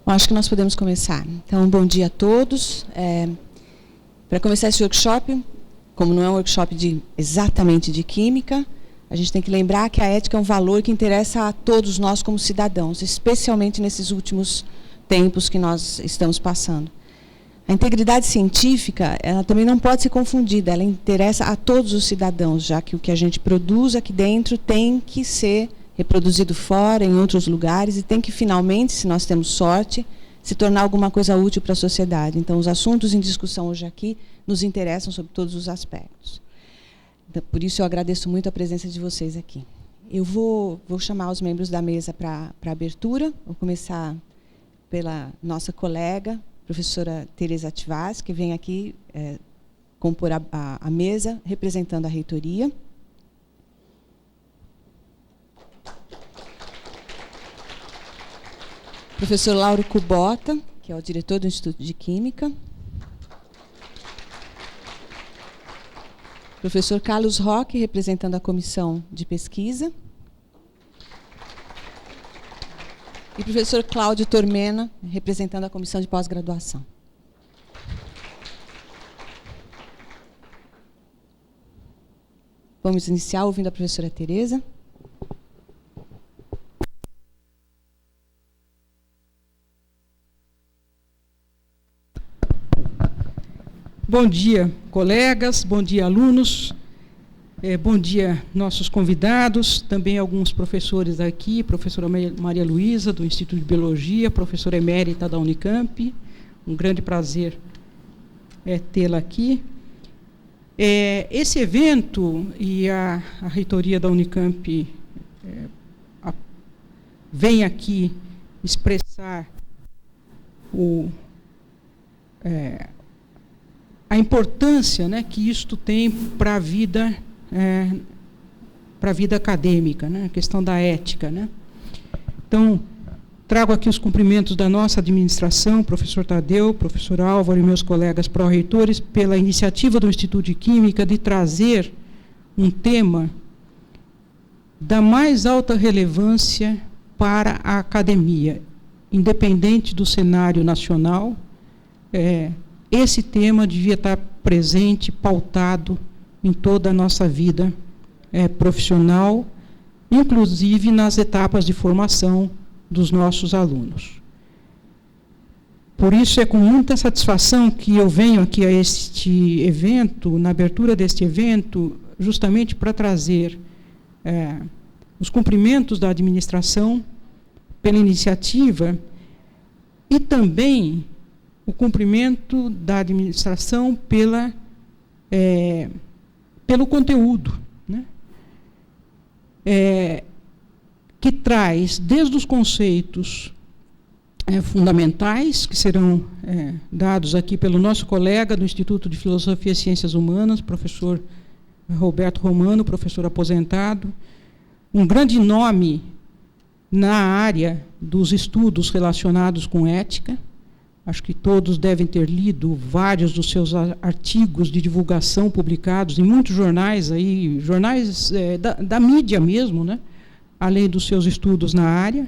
Bom, acho que nós podemos começar. Então, bom dia a todos. Para começar esse workshop, como não é um workshop exatamente de química, a gente tem que lembrar que a ética é um valor que interessa a todos nós como cidadãos, especialmente nesses últimos tempos que nós estamos passando. A integridade científica, ela também não pode ser confundida, ela interessa a todos os cidadãos, já que o que a gente produz aqui dentro tem que ser reproduzido fora, em outros lugares, e tem que, finalmente, se nós temos sorte, se tornar alguma coisa útil para a sociedade. Então, os assuntos em discussão hoje aqui nos interessam sobre todos os aspectos. Então, por isso, eu agradeço muito a presença de vocês aqui. Eu vou chamar os membros da mesa para a abertura. Vou começar pela nossa colega, professora Tereza Tivaz, que vem aqui compor a mesa, representando a reitoria. Professor Lauro Kubota, que é o diretor do Instituto de Química. Professor Carlos Roque, representando a comissão de pesquisa. E professor Cláudio Tormena, representando a comissão de pós-graduação. Vamos iniciar ouvindo a professora Tereza. Bom dia, colegas, bom dia, alunos, bom dia, nossos convidados, também alguns professores aqui, professora Maria Luísa, do Instituto de Biologia, professora emérita da Unicamp, um grande prazer tê-la aqui. Esse evento e a reitoria da Unicamp vem aqui expressar a importância, né, que isto tem para a vida acadêmica, né, a questão da ética, né. Então, trago aqui os cumprimentos da nossa administração, professor Tadeu, professor Álvaro e meus colegas pró-reitores, pela iniciativa do Instituto de Química de trazer um tema da mais alta relevância para a academia, independente do cenário nacional. Esse tema devia estar presente, pautado em toda a nossa vida profissional, inclusive nas etapas de formação dos nossos alunos. Por isso, é com muita satisfação que eu venho aqui a este evento, na abertura deste evento, justamente para trazer os cumprimentos da administração pela iniciativa e também o cumprimento da administração pelo conteúdo, né? Que traz desde os conceitos fundamentais, que serão dados aqui pelo nosso colega do Instituto de Filosofia e Ciências Humanas, professor Roberto Romano, professor aposentado, um grande nome na área dos estudos relacionados com ética. Acho que todos devem ter lido vários dos seus artigos de divulgação publicados em muitos jornais, jornais da mídia mesmo, né? Além dos seus estudos na área.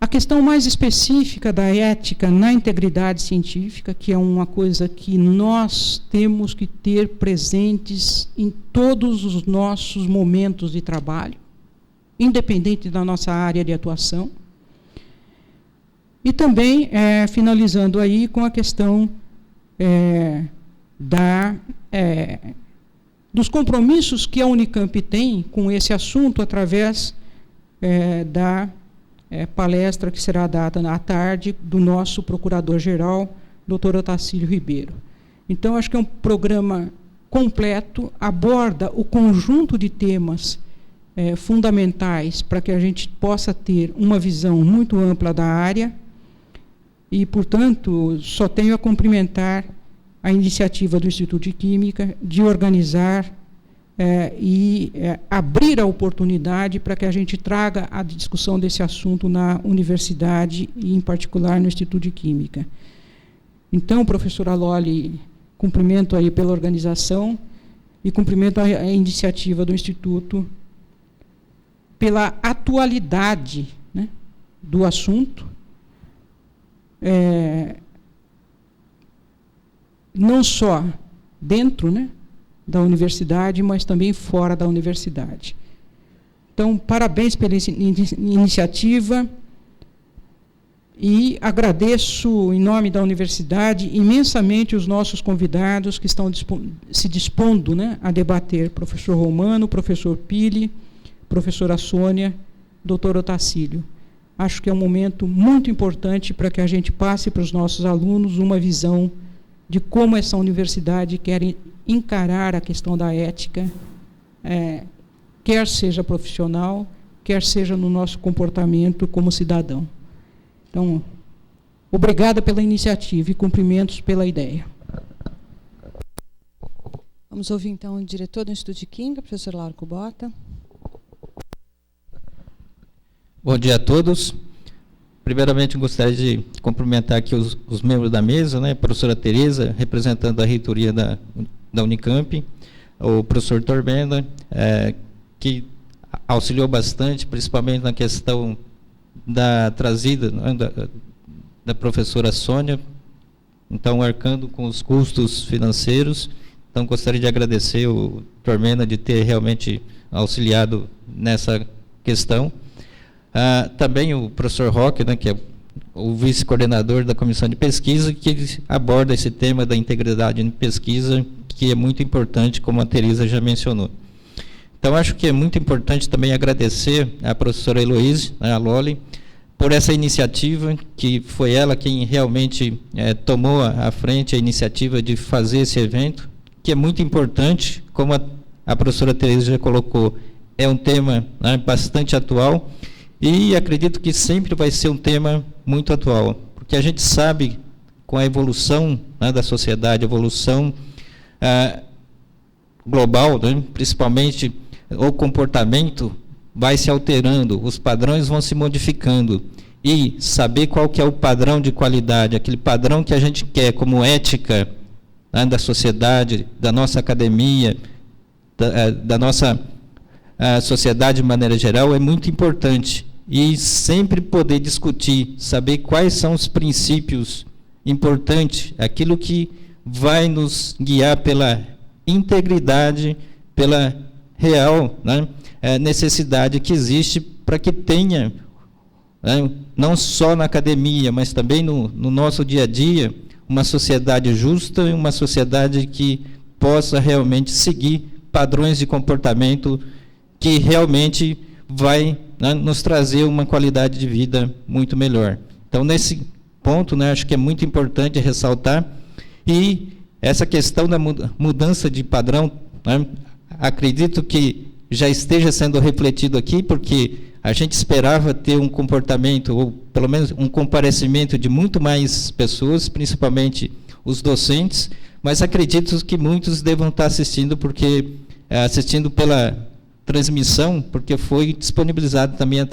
A questão mais específica da ética na integridade científica, que é uma coisa que nós temos que ter presentes em todos os nossos momentos de trabalho, independente da nossa área de atuação. E também, finalizando aí com a questão dos compromissos que a Unicamp tem com esse assunto através da palestra que será dada à tarde do nosso procurador-geral, doutor Otacílio Ribeiro. Então, acho que é um programa completo, aborda o conjunto de temas fundamentais para que a gente possa ter uma visão muito ampla da área. E, portanto, só tenho a cumprimentar a iniciativa do Instituto de Química de organizar e abrir a oportunidade para que a gente traga a discussão desse assunto na universidade e, em particular, no Instituto de Química. Então, professora Loli, cumprimento aí pela organização e cumprimento a iniciativa do Instituto pela atualidade, né, do assunto, não só dentro, né, da universidade, mas também fora da universidade. Então, parabéns pela iniciativa e agradeço, em nome da universidade, imensamente os nossos convidados que estão se dispondo, né, a debater, professor Romano, professor Pili, professora Sônia, doutor Otacílio. Acho que é um momento muito importante para que a gente passe para os nossos alunos uma visão de como essa universidade quer encarar a questão da ética, quer seja profissional, quer seja no nosso comportamento como cidadão. Então, obrigada pela iniciativa e cumprimentos pela ideia. Vamos ouvir, então, o diretor do Instituto de Química, professor Lauro Kubota. Bom dia a todos. Primeiramente, gostaria de cumprimentar aqui os membros da mesa, né? A professora Tereza, representando a reitoria da Unicamp, o professor Tormenta, que auxiliou bastante, principalmente na questão da trazida, né, da professora Sônia, então arcando com os custos financeiros. Então, gostaria de agradecer o Tormenta de ter realmente auxiliado nessa questão. Também o professor Roque, né, que é o vice-coordenador da comissão de pesquisa, que aborda esse tema da integridade em pesquisa, que é muito importante, como a Teresa já mencionou. Então, acho que é muito importante também agradecer à professora Heloíse, né, a Loli, por essa iniciativa, que foi ela quem realmente tomou à frente a iniciativa de fazer esse evento, que é muito importante, como a professora Teresa já colocou, é um tema, né, bastante atual, e acredito que sempre vai ser um tema muito atual, porque a gente sabe, com a evolução, né, da sociedade, a evolução global, né, principalmente o comportamento vai se alterando, os padrões vão se modificando, e saber qual que é o padrão de qualidade, aquele padrão que a gente quer como ética, né, da sociedade, da nossa academia, da nossa sociedade de maneira geral, é muito importante. E sempre poder discutir, saber quais são os princípios importantes, aquilo que vai nos guiar pela integridade, pela real, né, necessidade que existe para que tenha, né, não só na academia, mas também no nosso dia a dia, uma sociedade justa e uma sociedade que possa realmente seguir padrões de comportamento que realmente vai, né, nos trazer uma qualidade de vida muito melhor. Então, nesse ponto, né, acho que é muito importante ressaltar, e essa questão da mudança de padrão, né, acredito que já esteja sendo refletido aqui, porque a gente esperava ter um comportamento, ou pelo menos um comparecimento de muito mais pessoas, principalmente os docentes, mas acredito que muitos devam estar assistindo, porque assistindo pela transmissão, porque foi disponibilizada também a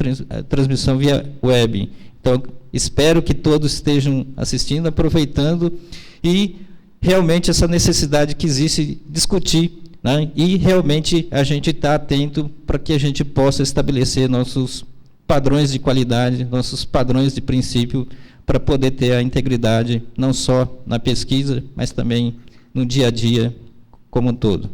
transmissão via web. Então, espero que todos estejam assistindo, aproveitando, e realmente essa necessidade que existe discutir, né, e realmente a gente está atento para que a gente possa estabelecer nossos padrões de qualidade, nossos padrões de princípio, para poder ter a integridade, não só na pesquisa, mas também no dia a dia como um todo.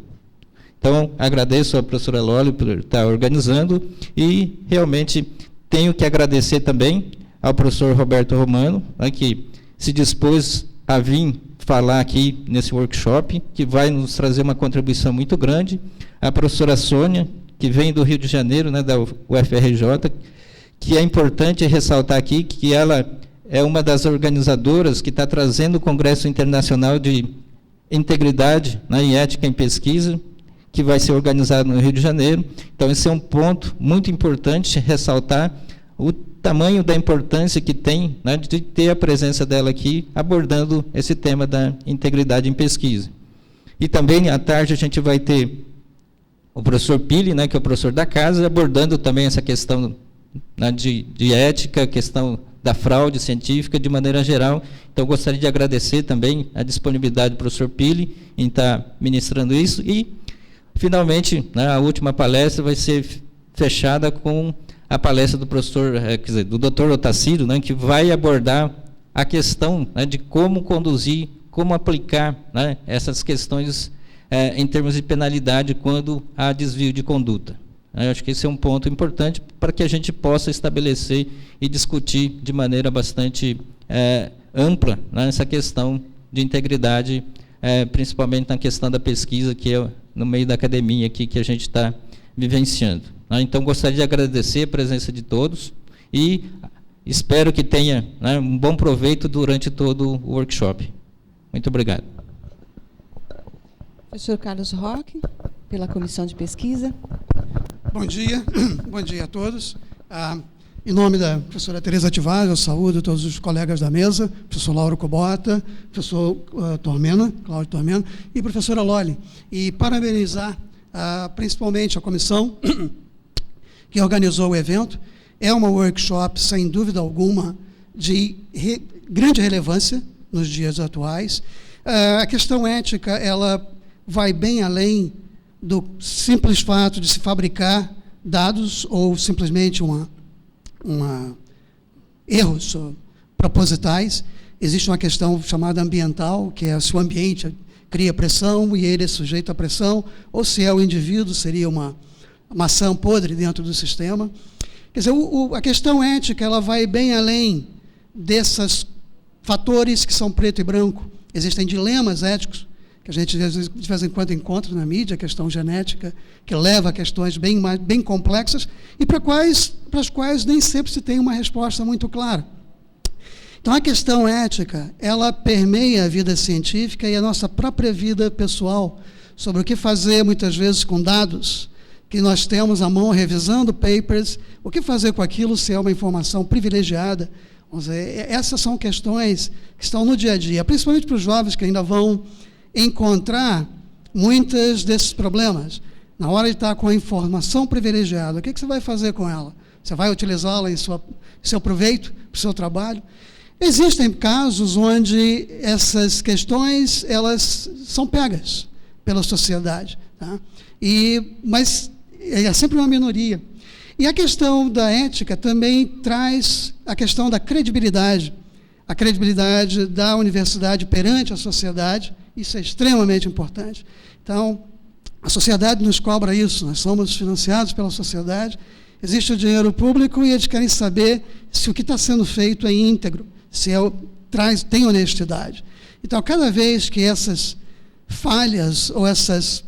Então, agradeço à professora Loli por estar organizando, e realmente tenho que agradecer também ao professor Roberto Romano, né, que se dispôs a vir falar aqui nesse workshop, que vai nos trazer uma contribuição muito grande. A professora Sônia, que vem do Rio de Janeiro, né, da UFRJ, que é importante ressaltar aqui que ela é uma das organizadoras que está trazendo o Congresso Internacional de Integridade, né, e Ética em Pesquisa, que vai ser organizado no Rio de Janeiro. Então, esse é um ponto muito importante, ressaltar o tamanho da importância que tem, né, de ter a presença dela aqui, abordando esse tema da integridade em pesquisa. E também, à tarde, a gente vai ter o professor Pili, né, que é o professor da casa, abordando também essa questão, né, de ética, questão da fraude científica de maneira geral. Então, gostaria de agradecer também a disponibilidade do professor Pili em estar ministrando isso. E, finalmente, né, a última palestra vai ser fechada com a palestra do professor, do Dr. Otacílio, né, que vai abordar a questão, né, de como conduzir, como aplicar, né, essas questões em termos de penalidade quando há desvio de conduta. Eu acho que esse é um ponto importante para que a gente possa estabelecer e discutir de maneira bastante ampla, né, essa questão de integridade, principalmente na questão da pesquisa, que é no meio da academia aqui que a gente está vivenciando. Então, gostaria de agradecer a presença de todos e espero que tenha, né, um bom proveito durante todo o workshop. Muito obrigado. Professor Carlos Roque, pela Comissão de Pesquisa. Bom dia a todos. Em nome da professora Tereza Tivaz, eu saúdo todos os colegas da mesa, professor Lauro Cobota, professor Cláudio Tormena e professora Loli. E parabenizar principalmente a comissão que organizou o evento. É uma workshop, sem dúvida alguma, de grande relevância nos dias atuais. A questão ética, ela vai bem além do simples fato de se fabricar dados ou simplesmente erros propositais. Existe uma questão chamada ambiental, que é se o ambiente cria pressão e ele é sujeito à pressão, ou se é o indivíduo, seria uma maçã podre dentro do sistema. Quer dizer, a questão ética, ela vai bem além desses fatores que são preto e branco. Existem dilemas éticos que a gente de vez em quando encontra na mídia, a questão genética, que leva a questões bem complexas e para as quais nem sempre se tem uma resposta muito clara. Então, a questão ética, ela permeia a vida científica e a nossa própria vida pessoal, sobre o que fazer, muitas vezes, com dados que nós temos à mão, revisando papers, o que fazer com aquilo se é uma informação privilegiada. Vamos dizer, essas são questões que estão no dia a dia, principalmente para os jovens que ainda vão encontrar muitos desses problemas. Na hora de estar com a informação privilegiada, o que você vai fazer com ela? Você vai utilizá-la em seu proveito, para o seu trabalho? Existem casos onde essas questões elas são pegas pela sociedade, tá? Mas é sempre uma minoria. E a questão da ética também traz a questão da credibilidade, a credibilidade da universidade perante a sociedade. Isso é extremamente importante. Então, a sociedade nos cobra isso, nós somos financiados pela sociedade, existe o dinheiro público e eles querem saber se o que está sendo feito é íntegro, se tem honestidade. Então, cada vez que essas falhas ou essas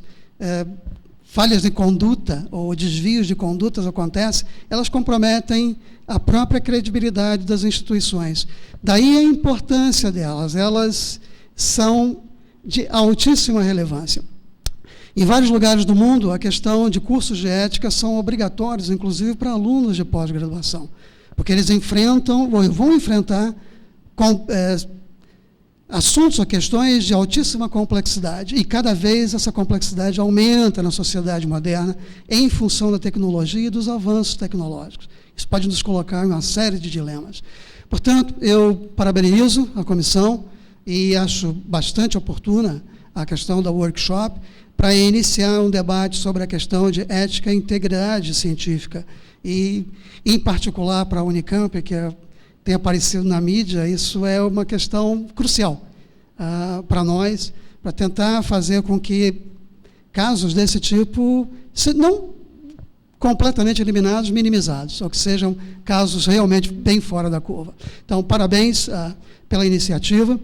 falhas de conduta ou desvios de condutas acontecem, elas comprometem a própria credibilidade das instituições. Daí a importância delas, elas são de altíssima relevância. Em vários lugares do mundo, a questão de cursos de ética são obrigatórios, inclusive para alunos de pós-graduação, porque eles enfrentam, ou vão enfrentar, assuntos ou questões de altíssima complexidade, e cada vez essa complexidade aumenta na sociedade moderna em função da tecnologia e dos avanços tecnológicos. Isso pode nos colocar em uma série de dilemas. Portanto, eu parabenizo a comissão e acho bastante oportuna a questão da workshop para iniciar um debate sobre a questão de ética e integridade científica. E, em particular, para a Unicamp, que tem aparecido na mídia, isso é uma questão crucial para nós, para tentar fazer com que casos desse tipo, não completamente eliminados, minimizados, ou que sejam casos realmente bem fora da curva. Então, parabéns pela iniciativa,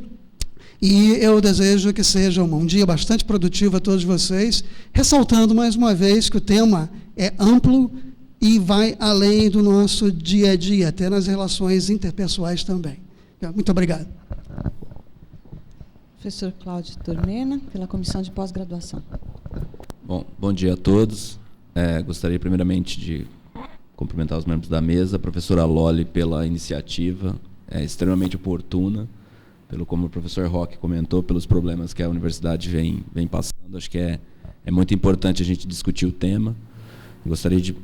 e eu desejo que seja um dia bastante produtivo a todos vocês, ressaltando mais uma vez que o tema é amplo e vai além do nosso dia a dia, até nas relações interpessoais também. Muito obrigado. Professor Cláudio Tormena, pela Comissão de Pós-Graduação. Bom dia a todos. Gostaria primeiramente de cumprimentar os membros da mesa, a professora Loli pela iniciativa, extremamente oportuna, como o professor Roque comentou, pelos problemas que a universidade vem passando. Acho que é muito importante a gente discutir o tema. Gostaria de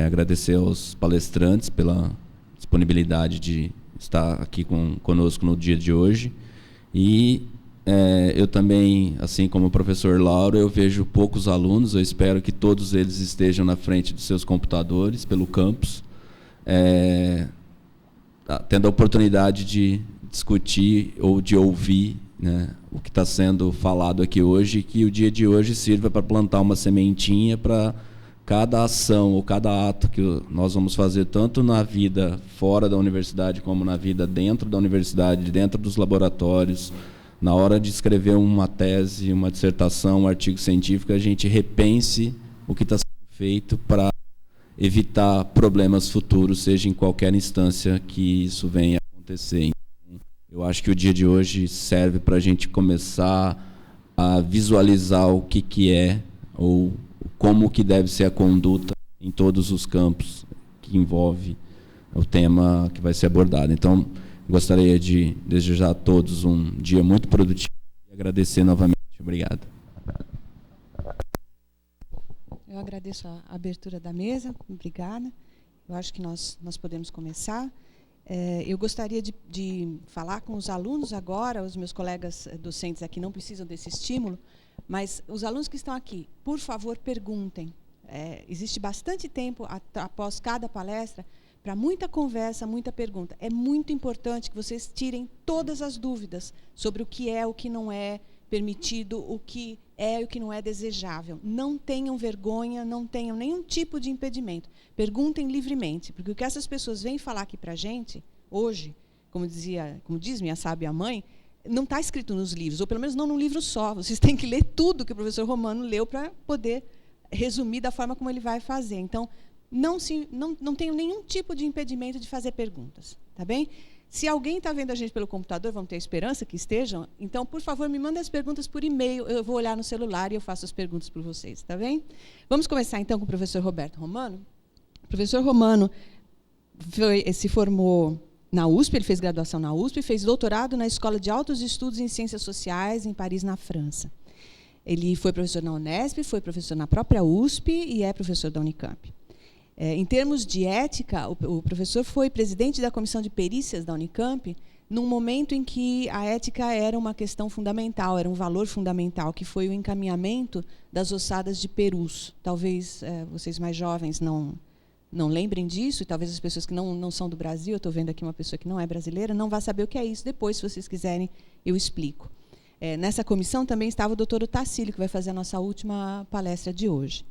agradecer aos palestrantes pela disponibilidade de estar aqui conosco no dia de hoje. E eu também, assim como o professor Lauro, eu vejo poucos alunos, eu espero que todos eles estejam na frente dos seus computadores, pelo campus, tendo a oportunidade de discutir ou de ouvir, né, o que está sendo falado aqui hoje, que o dia de hoje sirva para plantar uma sementinha para cada ação ou cada ato que nós vamos fazer, tanto na vida fora da universidade, como na vida dentro da universidade, dentro dos laboratórios, na hora de escrever uma tese, uma dissertação, um artigo científico, a gente repense o que está sendo feito para evitar problemas futuros, seja em qualquer instância que isso venha a acontecer. Então, eu acho que o dia de hoje serve para a gente começar a visualizar o que é ou como que deve ser a conduta em todos os campos que envolve o tema que vai ser abordado. Então, gostaria de desejar a todos um dia muito produtivo e agradecer novamente. Obrigado. Eu agradeço a abertura da mesa, obrigada. Eu acho que nós podemos começar. Eu gostaria de falar com os alunos agora, os meus colegas docentes aqui não precisam desse estímulo, mas os alunos que estão aqui, por favor, perguntem. Existe bastante tempo após cada palestra para muita conversa, muita pergunta. É muito importante que vocês tirem todas as dúvidas sobre o que é, o que não é permitido, o que é e o que não é desejável. Não tenham vergonha, não tenham nenhum tipo de impedimento. Perguntem livremente, porque o que essas pessoas vêm falar aqui para a gente, hoje, como diz minha sábia mãe, não está escrito nos livros, ou pelo menos não num livro só. Vocês têm que ler tudo que o professor Romano leu para poder resumir da forma como ele vai fazer. Então, não tenham nenhum tipo de impedimento de fazer perguntas, tá bem? Se alguém está vendo a gente pelo computador, vamos ter a esperança que estejam, então, por favor, me mandem as perguntas por e-mail, eu vou olhar no celular e eu faço as perguntas por vocês, tá bem? Vamos começar, então, com o professor Roberto Romano. O professor Romano se formou na USP, ele fez graduação na USP, fez doutorado na Escola de Altos Estudos em Ciências Sociais, em Paris, na França. Ele foi professor na Unesp, foi professor na própria USP e é professor da Unicamp. Em termos de ética, o professor foi presidente da Comissão de Perícias da Unicamp, num momento em que a ética era uma questão fundamental, era um valor fundamental, que foi o encaminhamento das ossadas de perus. Talvez vocês mais jovens não lembrem disso, e talvez as pessoas que não são do Brasil, eu estou vendo aqui uma pessoa que não é brasileira, não vai saber o que é isso. Depois, se vocês quiserem, eu explico. Nessa comissão também estava o doutor Otacílio, que vai fazer a nossa última palestra de hoje.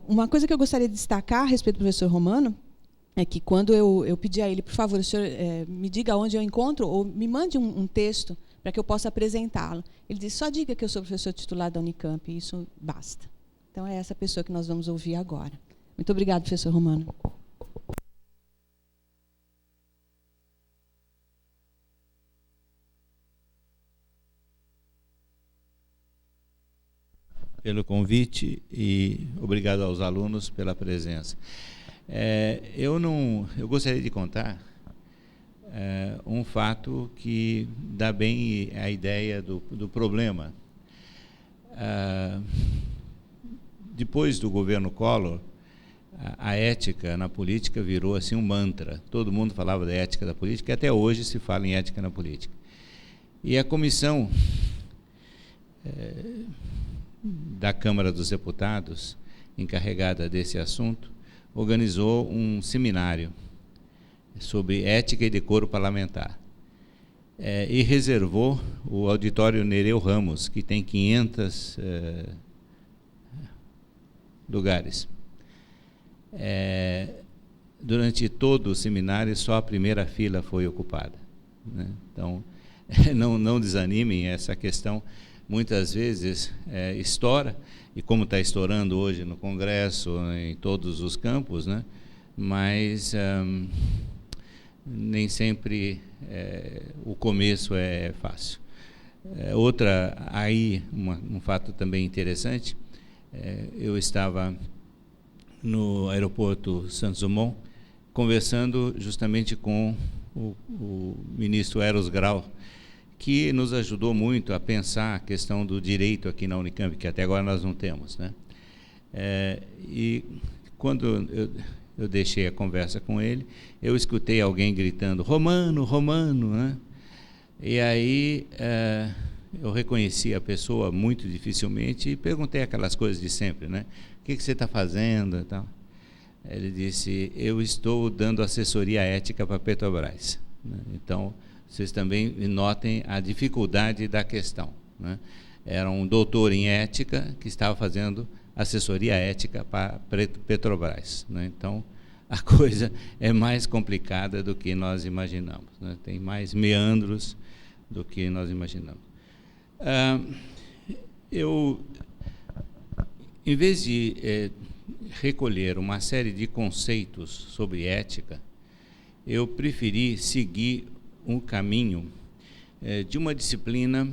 Uma coisa que eu gostaria de destacar a respeito do professor Romano é que, quando eu pedi a ele, por favor, o senhor me diga onde eu encontro, ou me mande um texto para que eu possa apresentá-lo. Ele disse, só diga que eu sou professor titular da Unicamp, e isso basta. Então, é essa pessoa que nós vamos ouvir agora. Muito obrigado, professor Romano. Pelo convite e obrigado aos alunos pela presença. Eu gostaria de contar um fato que dá bem a ideia do problema. Depois do governo Collor, a ética na política virou assim um mantra. Todo mundo falava da ética da política, e até hoje se fala em ética na política. E a comissão da Câmara dos Deputados, encarregada desse assunto, organizou um seminário sobre ética e decoro parlamentar. E reservou o auditório Nereu Ramos, que tem 500 lugares. Durante todo o seminário, só a primeira fila foi ocupada, né? Então, não desanimem, essa questão muitas vezes estoura, e como está estourando hoje no Congresso, em todos os campos, né? Mas nem sempre o começo é fácil. Um fato também interessante, eu estava no aeroporto Santos Dumont, conversando justamente com o ministro Eros Grau, que nos ajudou muito a pensar a questão do direito aqui na Unicamp, que até agora nós não temos, né? E quando eu deixei a conversa com ele, eu escutei alguém gritando, Romano, Romano, né? E aí eu reconheci a pessoa muito dificilmente e perguntei aquelas coisas de sempre, né? O que você está fazendo e tal? Ele disse: eu estou dando assessoria ética para a Petrobras. Então, vocês também notem a dificuldade da questão. Era um doutor em ética que estava fazendo assessoria ética para a Petrobras. Então, a coisa é mais complicada do que nós imaginamos. Tem mais meandros do que nós imaginamos. Eu, em vez de recolher uma série de conceitos sobre ética, eu preferi seguir um caminho de uma disciplina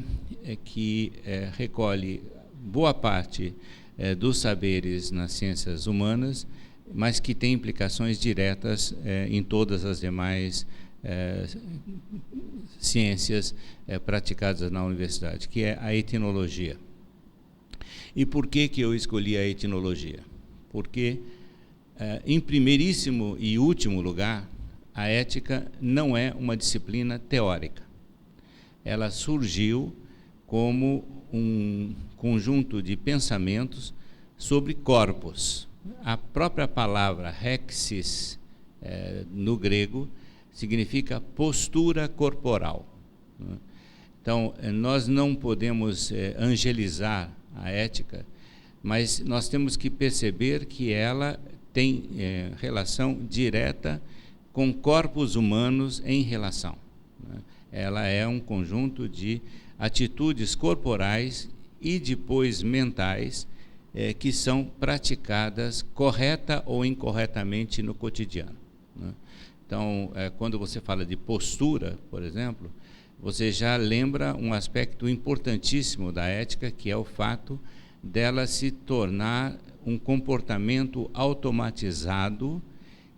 que recolhe boa parte dos saberes nas ciências humanas, mas que tem implicações diretas em todas as demais ciências praticadas na universidade, que é a etnologia. E por que eu escolhi a etnologia? Porque, em primeiríssimo e último lugar, a ética não é uma disciplina teórica. Ela surgiu como um conjunto de pensamentos sobre corpos. A própria palavra hexis, no grego, significa postura corporal. Então, nós não podemos angelizar a ética, mas nós temos que perceber que ela tem relação direta com corpos humanos em relação. Ela é um conjunto de atitudes corporais e depois mentais que são praticadas correta ou incorretamente no cotidiano. Então, quando você fala de postura, por exemplo, você já lembra um aspecto importantíssimo da ética, que é o fato dela se tornar um comportamento automatizado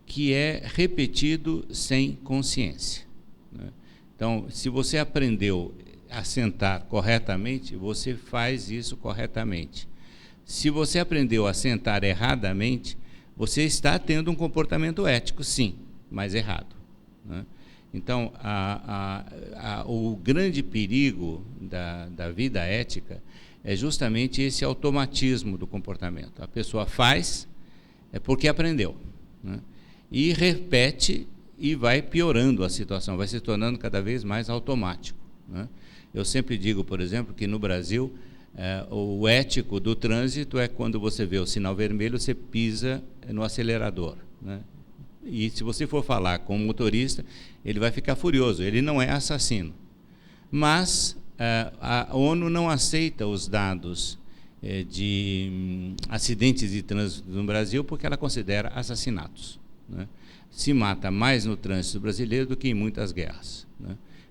que é repetido sem consciência. Então, se você aprendeu a sentar corretamente, você faz isso corretamente. Se você aprendeu a sentar erradamente, você está tendo um comportamento ético, sim, mas errado. Então, o grande perigo da vida ética é justamente esse automatismo do comportamento. A pessoa faz porque aprendeu, e repete e vai piorando a situação, vai se tornando cada vez mais automático. Eu sempre digo, por exemplo, que no Brasil, o ético do trânsito é quando você vê o sinal vermelho, você pisa no acelerador. E se você for falar com o motorista, ele vai ficar furioso, ele não é assassino. Mas a ONU não aceita os dados de acidentes de trânsito no Brasil porque ela considera assassinatos. Se mata mais no trânsito brasileiro do que em muitas guerras.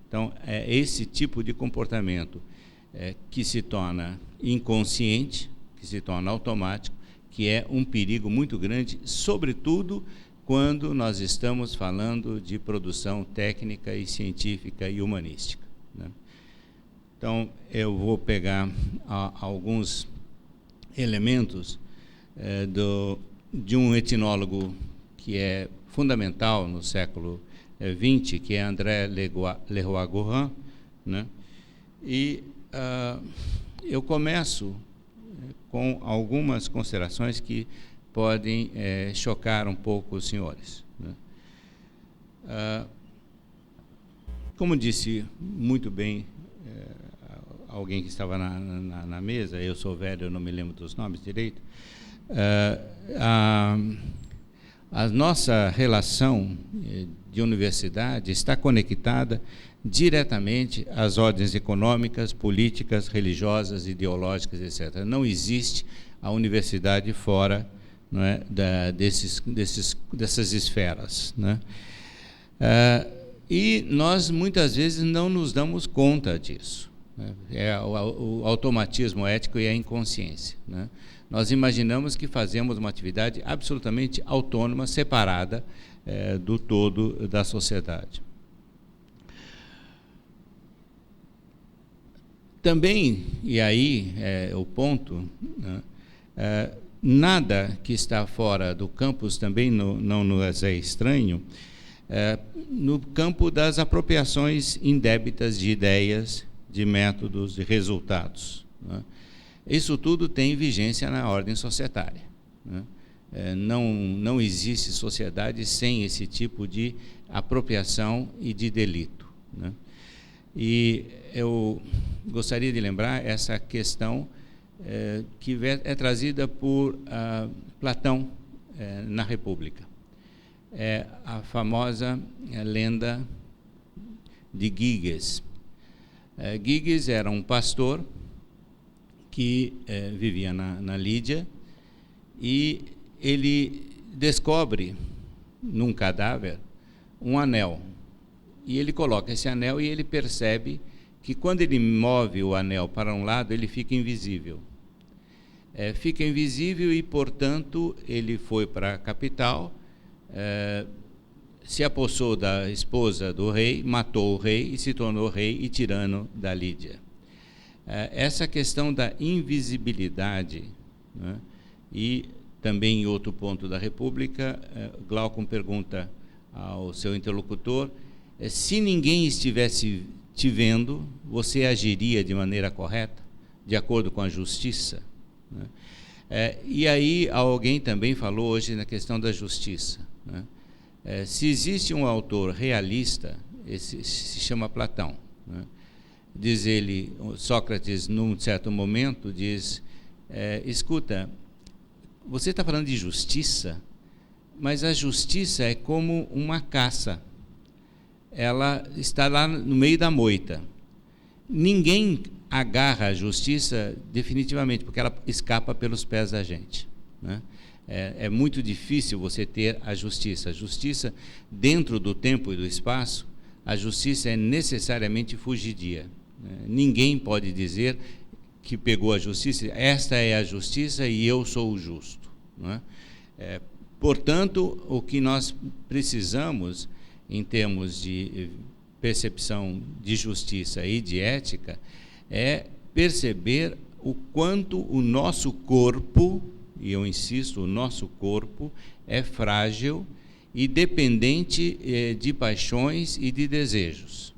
Então, é esse tipo de comportamento que se torna inconsciente, que se torna automático, que é um perigo muito grande, sobretudo quando nós estamos falando de produção técnica e científica e humanística. Então, eu vou pegar alguns elementos de um etnólogo que é fundamental no século XX, que é André Leroi-Gourhan, e eu começo com algumas considerações que podem chocar um pouco os senhores. Como disse muito bem alguém que estava na mesa, eu sou velho, eu não me lembro dos nomes direito, a nossa relação de universidade está conectada diretamente às ordens econômicas, políticas, religiosas, ideológicas, etc. Não existe a universidade fora, não é, dessas esferas. E nós, muitas vezes, não nos damos conta disso. É o automatismo ético e a inconsciência. Nós imaginamos que fazemos uma atividade absolutamente autônoma, separada do todo da sociedade. Também, e aí é o ponto, nada que está fora do campus também não nos é estranho, no campo das apropriações indébitas de ideias, de métodos, de resultados. Isso tudo tem vigência na ordem societária. não existe sociedade sem esse tipo de apropriação e de delito, né? E eu gostaria de lembrar essa questão que é trazida por Platão na República. É a famosa lenda de Giges. Giges era um pastor que vivia na Lídia, e ele descobre num cadáver um anel, e ele coloca esse anel e ele percebe que quando ele move o anel para um lado, ele fica invisível. Fica invisível e, portanto, ele foi para a capital, se apossou da esposa do rei, matou o rei e se tornou rei e tirano da Lídia. Essa questão da invisibilidade, né, e também em outro ponto da República, Glaucon pergunta ao seu interlocutor: se ninguém estivesse te vendo, você agiria de maneira correta, de acordo com a justiça? Né? E aí alguém também falou hoje na questão da justiça, né? Se existe um autor realista, esse se chama Platão, né? Diz ele, Sócrates, num certo momento, diz: escuta, você está falando de justiça, mas a justiça é como uma caça. Ela está lá no meio da moita. Ninguém agarra a justiça definitivamente, porque ela escapa pelos pés da gente, né? É muito difícil você ter a justiça. A justiça, dentro do tempo e do espaço, a justiça é necessariamente fugidia. Ninguém pode dizer que pegou a justiça, esta é a justiça e eu sou o justo, não é? Portanto, o que nós precisamos, em termos de percepção de justiça e de ética, é perceber o quanto o nosso corpo, e eu insisto, o nosso corpo é frágil e dependente de paixões e de desejos.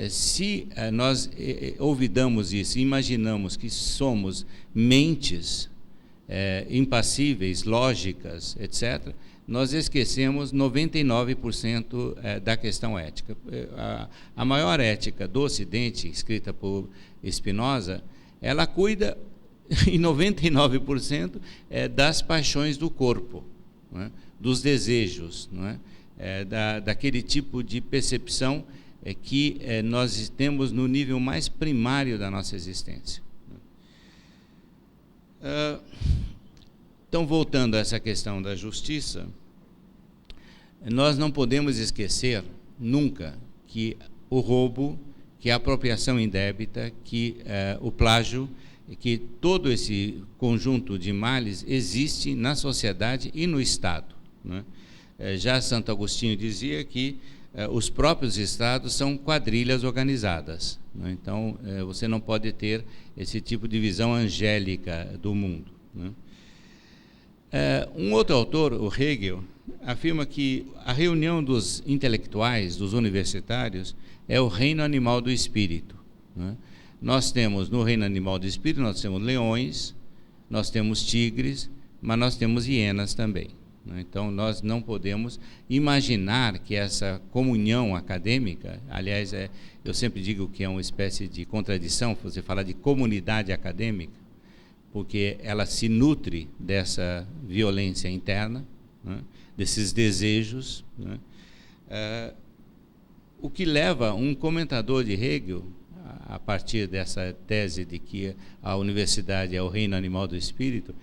Se nós olvidamos isso, imaginamos que somos mentes impassíveis, lógicas, etc., nós esquecemos 99% da questão ética. A maior ética do Ocidente, escrita por Spinoza, ela cuida em 99% das paixões do corpo, não é? Dos desejos, não é? Daquele tipo de percepção que nós temos no nível mais primário da nossa existência. Então, voltando a essa questão da justiça, nós não podemos esquecer nunca que o roubo, que a apropriação indébita, que o plágio, que todo esse conjunto de males existe na sociedade e no Estado, né? Já Santo Agostinho dizia que os próprios Estados são quadrilhas organizadas, né? Então, você não pode ter esse tipo de visão angélica do mundo, né? Um outro autor, o Hegel, afirma que a reunião dos intelectuais, dos universitários, é o reino animal do espírito, né? Nós temos, no reino animal do espírito, nós temos leões, nós temos tigres, mas nós temos hienas também, né? Então, nós não podemos imaginar que essa comunhão acadêmica, aliás, eu sempre digo que é uma espécie de contradição, você fala de comunidade acadêmica, porque ela se nutre dessa violência interna, né? Desses desejos, né? O que leva um comentador de Hegel, a partir dessa tese de que a universidade é o reino animal do espírito,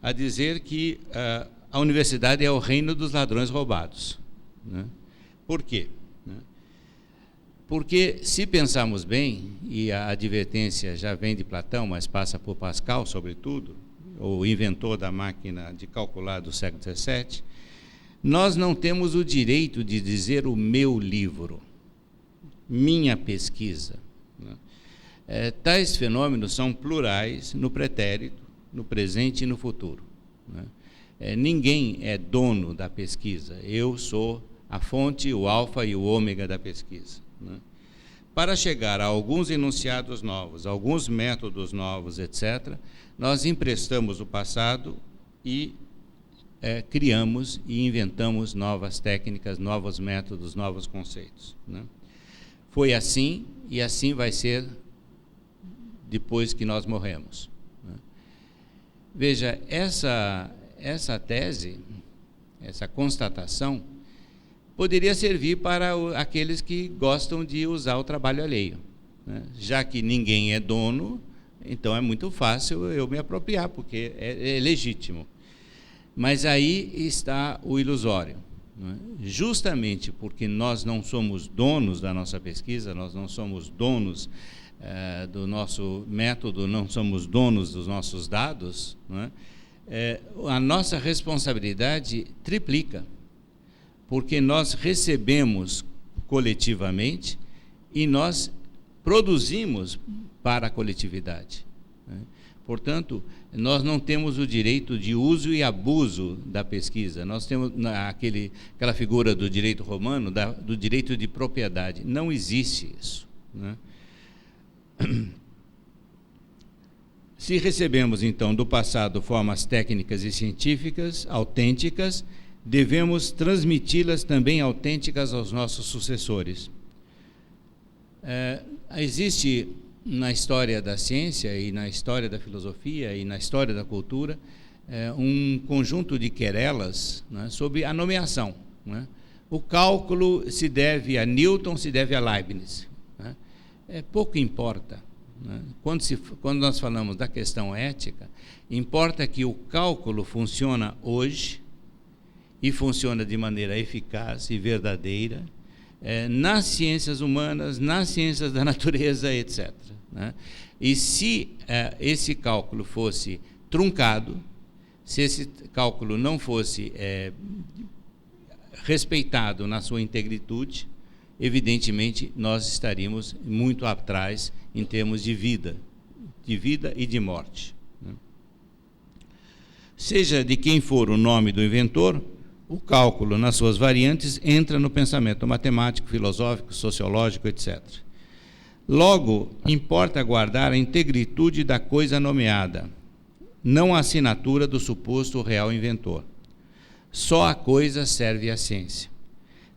a dizer que a universidade é o reino dos ladrões roubados, né? Por quê? Porque, se pensarmos bem, e a advertência já vem de Platão, mas passa por Pascal, sobretudo, o inventor da máquina de calcular do século XVII, nós não temos o direito de dizer o meu livro, minha pesquisa, né? Tais fenômenos são plurais no pretérito, no presente e no futuro, né? Ninguém é dono da pesquisa. Eu sou a fonte, o alfa e o ômega da pesquisa, né? Para chegar a alguns enunciados novos, alguns métodos novos, etc., nós emprestamos o passado e criamos e inventamos novas técnicas, novos métodos, novos conceitos, né? Foi assim e assim vai ser depois que nós morremos, né? Veja, essa tese, essa constatação, poderia servir para aqueles que gostam de usar o trabalho alheio, né? Já que ninguém é dono, então é muito fácil eu me apropriar, porque é legítimo. Mas aí está o ilusório, né? Justamente porque nós não somos donos da nossa pesquisa, nós não somos donos do nosso método, não somos donos dos nossos dados, né? A nossa responsabilidade triplica, porque nós recebemos coletivamente e nós produzimos para a coletividade, né? Portanto, nós não temos o direito de uso e abuso da pesquisa. Nós temos aquela figura do direito romano, do direito de propriedade. Não existe isso, né? Se recebemos, então, do passado formas técnicas e científicas autênticas, devemos transmiti-las também autênticas aos nossos sucessores. Existe na história da ciência e na história da filosofia e na história da cultura um conjunto de querelas, né, sobre a nomeação, né? O cálculo se deve a Newton, se deve a Leibniz, né? Pouco importa, né? Quando nós falamos da questão ética, importa que o cálculo funciona hoje e funciona de maneira eficaz e verdadeira nas ciências humanas, nas ciências da natureza, etc., né? E se esse cálculo fosse truncado, se esse cálculo não fosse respeitado na sua integritude, evidentemente nós estaríamos muito atrás em termos de vida e de morte, né? Seja de quem for o nome do inventor, o cálculo, nas suas variantes, entra no pensamento matemático, filosófico, sociológico, etc. Logo, importa guardar a integritude da coisa nomeada, não a assinatura do suposto real inventor. Só a coisa serve à ciência.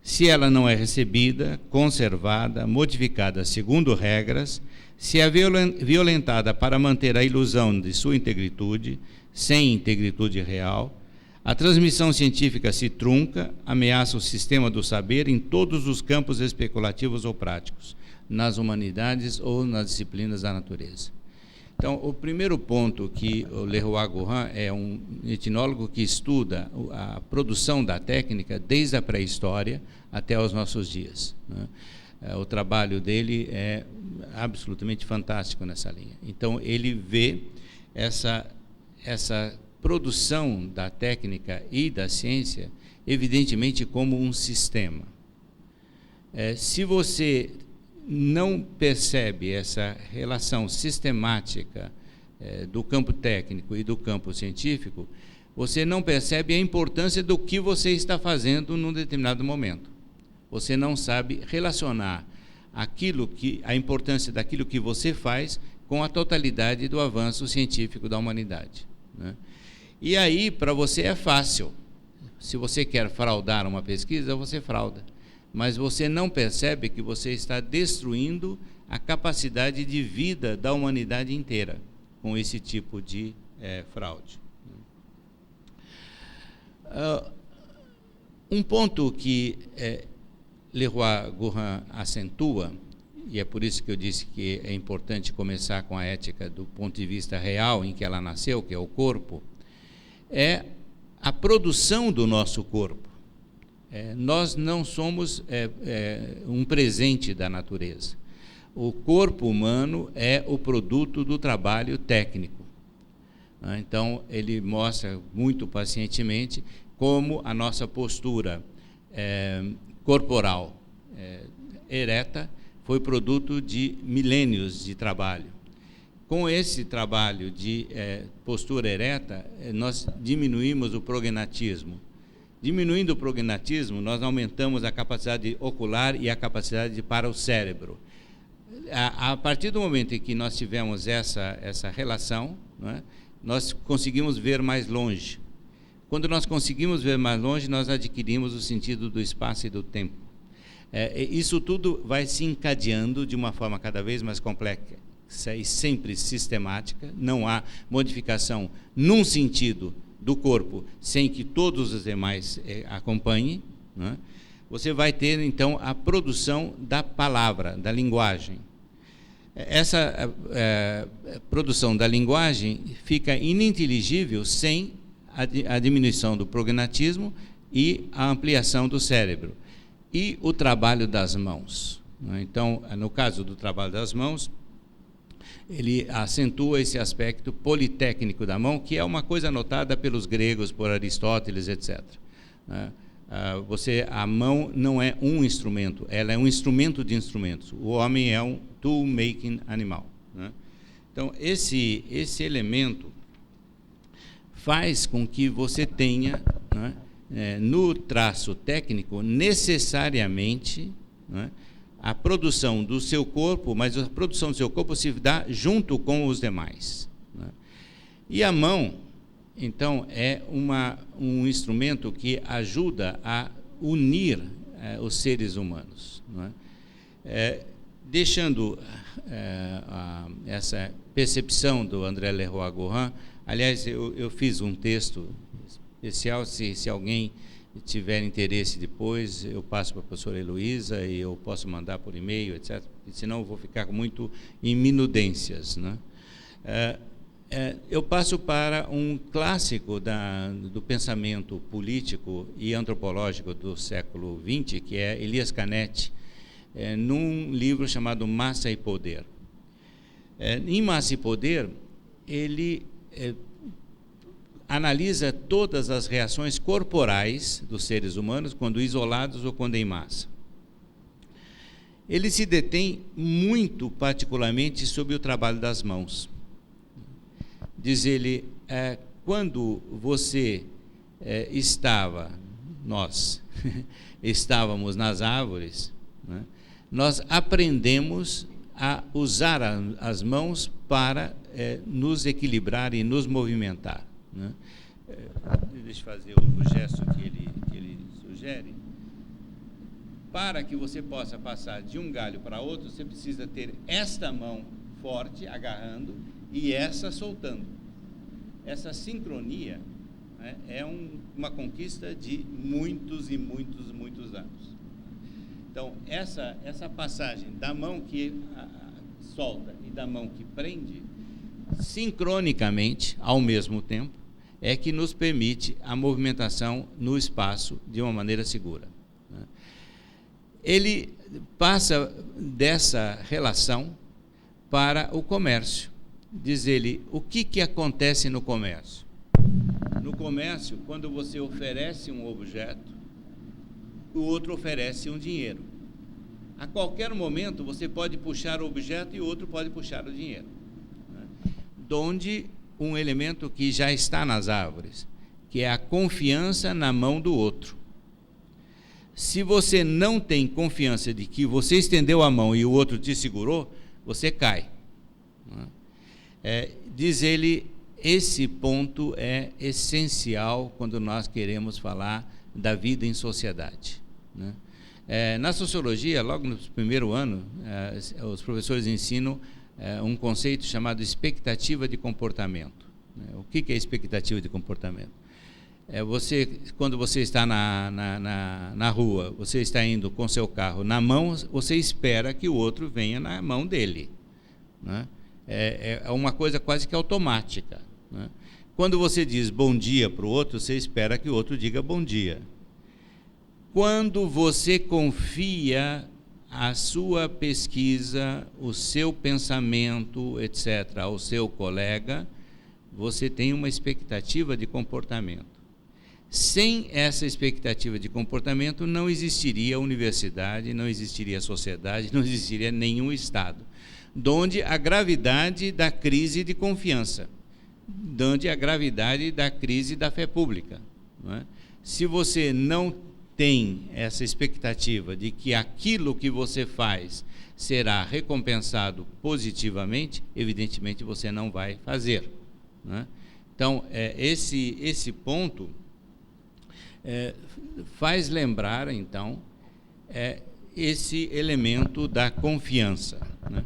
Se ela não é recebida, conservada, modificada segundo regras, se é violentada para manter a ilusão de sua integritude, sem integritude real, a transmissão científica se trunca, ameaça o sistema do saber em todos os campos especulativos ou práticos, nas humanidades ou nas disciplinas da natureza. Então, o primeiro ponto que o Leroi-Gourhan é um etnólogo que estuda a produção da técnica desde a pré-história até os nossos dias, né? O trabalho dele é absolutamente fantástico nessa linha. Então, ele vê essa produção da técnica e da ciência, evidentemente, como um sistema. Se você não percebe essa relação sistemática do campo técnico e do campo científico, você não percebe a importância do que você está fazendo num determinado momento. Você não sabe relacionar a importância daquilo que você faz com a totalidade do avanço científico da humanidade, né? E aí, para você é fácil. Se você quer fraudar uma pesquisa, você frauda. Mas você não percebe que você está destruindo a capacidade de vida da humanidade inteira com esse tipo de fraude. Um ponto que Leroi-Gourhan acentua, e é por isso que eu disse que é importante começar com a ética do ponto de vista real em que ela nasceu, que é o corpo, é a produção do nosso corpo. Nós não somos um presente da natureza. O corpo humano é o produto do trabalho técnico. Então, ele mostra muito pacientemente como a nossa postura corporal ereta foi produto de milênios de trabalho. Com esse trabalho de postura ereta, nós diminuímos o prognatismo. Diminuindo o prognatismo, nós aumentamos a capacidade ocular e a capacidade para o cérebro. A partir do momento em que nós tivemos essa relação, né, nós conseguimos ver mais longe. Quando nós conseguimos ver mais longe, nós adquirimos o sentido do espaço e do tempo. Isso tudo vai se encadeando de uma forma cada vez mais complexa e sempre sistemática. Não há modificação num sentido do corpo sem que todos os demais acompanhem, né? Você vai ter, então, a produção da palavra, da linguagem. Essa produção da linguagem fica ininteligível sem a diminuição do prognatismo e a ampliação do cérebro. E o trabalho das mãos. Então, no caso do trabalho das mãos, ele acentua esse aspecto politécnico da mão, que é uma coisa notada pelos gregos, por Aristóteles, etc. A mão não é um instrumento, ela é um instrumento de instrumentos. O homem é um tool-making animal, né? Então, esse elemento faz com que você tenha, né, no traço técnico, necessariamente, né, a produção do seu corpo, mas a produção do seu corpo se dá junto com os demais, né? E a mão, então, é um instrumento que ajuda a unir os seres humanos, não é? Deixando essa percepção do André Lerroy-Gourhan. Aliás, eu fiz um texto especial, se alguém tiver interesse depois, eu passo para a professora Heloísa e eu posso mandar por e-mail, etc., senão eu vou ficar muito em minudências, né? Eu passo para um clássico do pensamento político e antropológico do século XX, que é Elias Canetti, num livro chamado Massa e Poder. Em Massa e Poder, ele analisa todas as reações corporais dos seres humanos, quando isolados ou quando em massa. Ele se detém muito particularmente sobre o trabalho das mãos. Diz ele, quando você nós estávamos nas árvores, né, nós aprendemos a usar as mãos para nos equilibrar e nos movimentar, né? Deixa eu fazer o gesto que ele sugere. Para que você possa passar de um galho para outro, você precisa ter esta mão forte, agarrando, e essa soltando. Essa sincronia, né, é uma conquista de muitos e muitos anos. Então, essa passagem da mão que solta e da mão que prende, sincronicamente, ao mesmo tempo, é que nos permite a movimentação no espaço de uma maneira segura, né? Ele passa dessa relação para o comércio. Diz ele, o que acontece no comércio? No comércio, quando você oferece um objeto, o outro oferece um dinheiro. A qualquer momento, você pode puxar o objeto e o outro pode puxar o dinheiro, né? Donde um elemento que já está nas árvores, que é a confiança na mão do outro. Se você não tem confiança de que você estendeu a mão e o outro te segurou, você cai, né? Diz ele, esse ponto é essencial quando nós queremos falar da vida em sociedade, né? Na sociologia, logo no primeiro ano, os professores ensinam um conceito chamado expectativa de comportamento. O que é expectativa de comportamento? Quando você está na rua, você está indo com seu carro na mão, você espera que o outro venha na mão dele, né? É uma coisa quase que automática, né? Quando você diz bom dia para o outro, você espera que o outro diga bom dia. Quando você confia a sua pesquisa, o seu pensamento, etc., ao seu colega, você tem uma expectativa de comportamento. Sem essa expectativa de comportamento, não existiria universidade, não existiria sociedade, não existiria nenhum Estado. Donde a gravidade da crise de confiança, donde a gravidade da crise da fé pública, não é? Se você não tem essa expectativa de que aquilo que você faz será recompensado positivamente, evidentemente você não vai fazer, né? Então, esse ponto faz lembrar, então, esse elemento da confiança, né?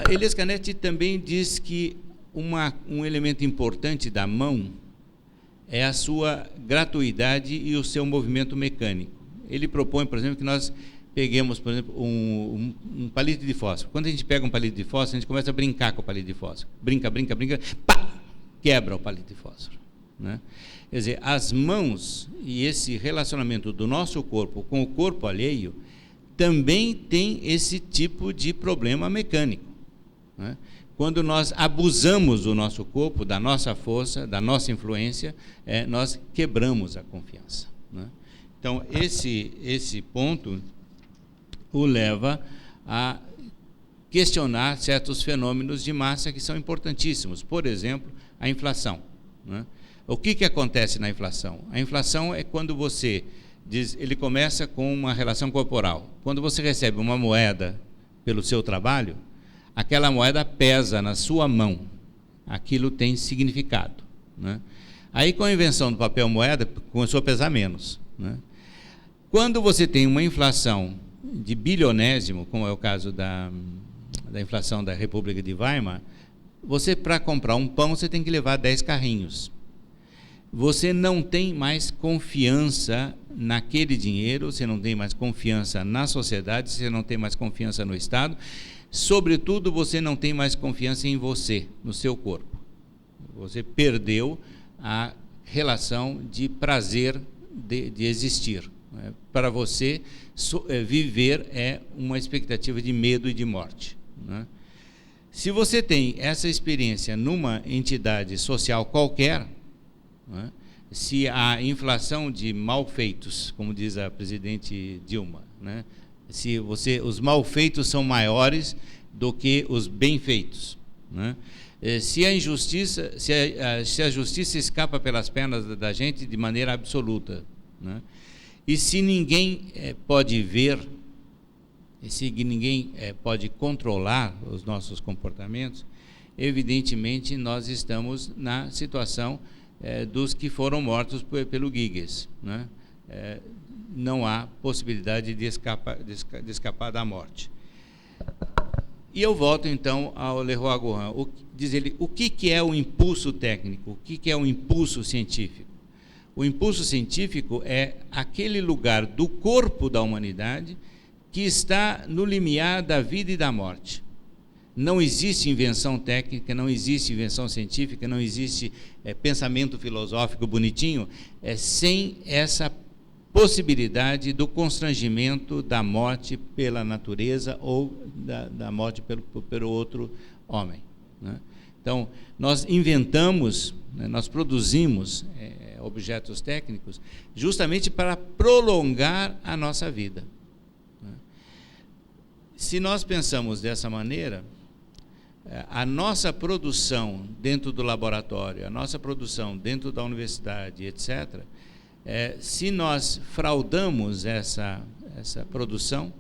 Elias Canetti também diz que um elemento importante da mão é a sua gratuidade e o seu movimento mecânico. Ele propõe, por exemplo, que nós peguemos, por exemplo, um palito de fósforo. Quando a gente pega um palito de fósforo, a gente começa a brincar com o palito de fósforo. Brinca, pá! Quebra o palito de fósforo, né? Quer dizer, as mãos e esse relacionamento do nosso corpo com o corpo alheio também tem esse tipo de problema mecânico, né? Quando nós abusamos do nosso corpo, da nossa força, da nossa influência, nós quebramos a confiança, né? Então, esse ponto o leva a questionar certos fenômenos de massa que são importantíssimos. Por exemplo, a inflação, né? O que acontece na inflação? A inflação é quando você ele começa com uma relação corporal. Quando você recebe uma moeda pelo seu trabalho, aquela moeda pesa na sua mão. Aquilo tem significado, né? Aí, com a invenção do papel moeda, começou a pesar menos, né? Quando você tem uma inflação de bilionésimo, como é o caso da inflação da República de Weimar, você, para comprar um pão, você tem que levar 10 carrinhos. Você não tem mais confiança naquele dinheiro, você não tem mais confiança na sociedade, você não tem mais confiança no Estado, sobretudo, você não tem mais confiança em você, no seu corpo. Você perdeu a relação de prazer de existir, né? Para você, viver é uma expectativa de medo e de morte, né? Se você tem essa experiência numa entidade social qualquer, né, se a inflação de malfeitos, como diz a presidente Dilma, né, se os malfeitos são maiores do que os bem-feitos, né, se a justiça escapa pelas pernas da gente de maneira absoluta, né, e se ninguém pode ver, e se ninguém pode controlar os nossos comportamentos, evidentemente nós estamos na situação dos que foram mortos pelo Giges, né? Não há possibilidade de escapar da morte. E eu volto então ao Leroy Gourhan. Diz ele, o que é o impulso técnico? O que é o impulso científico? O impulso científico é aquele lugar do corpo da humanidade que está no limiar da vida e da morte. Não existe invenção técnica, não existe invenção científica, não existe pensamento filosófico bonitinho, sem essa possibilidade do constrangimento da morte pela natureza ou da morte pelo outro homem, né? Então, nós inventamos, né, nós produzimos objetos técnicos justamente para prolongar a nossa vida, né? Se nós pensamos dessa maneira, a nossa produção dentro do laboratório, a nossa produção dentro da universidade, etc., se nós fraudamos essa produção,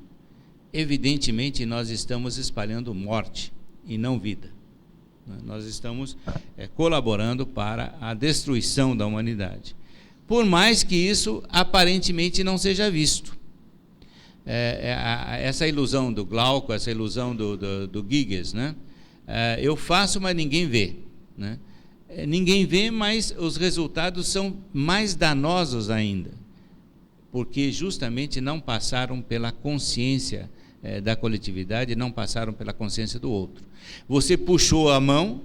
evidentemente nós estamos espalhando morte e não vida. Nós estamos colaborando para a destruição da humanidade. Por mais que isso aparentemente não seja visto. Essa ilusão do Glauco, essa ilusão do Giges, né? Eu faço, mas ninguém vê, né? Ninguém vê, mas os resultados são mais danosos ainda, porque justamente não passaram pela consciência da coletividade, não passaram pela consciência do outro. Você puxou a mão,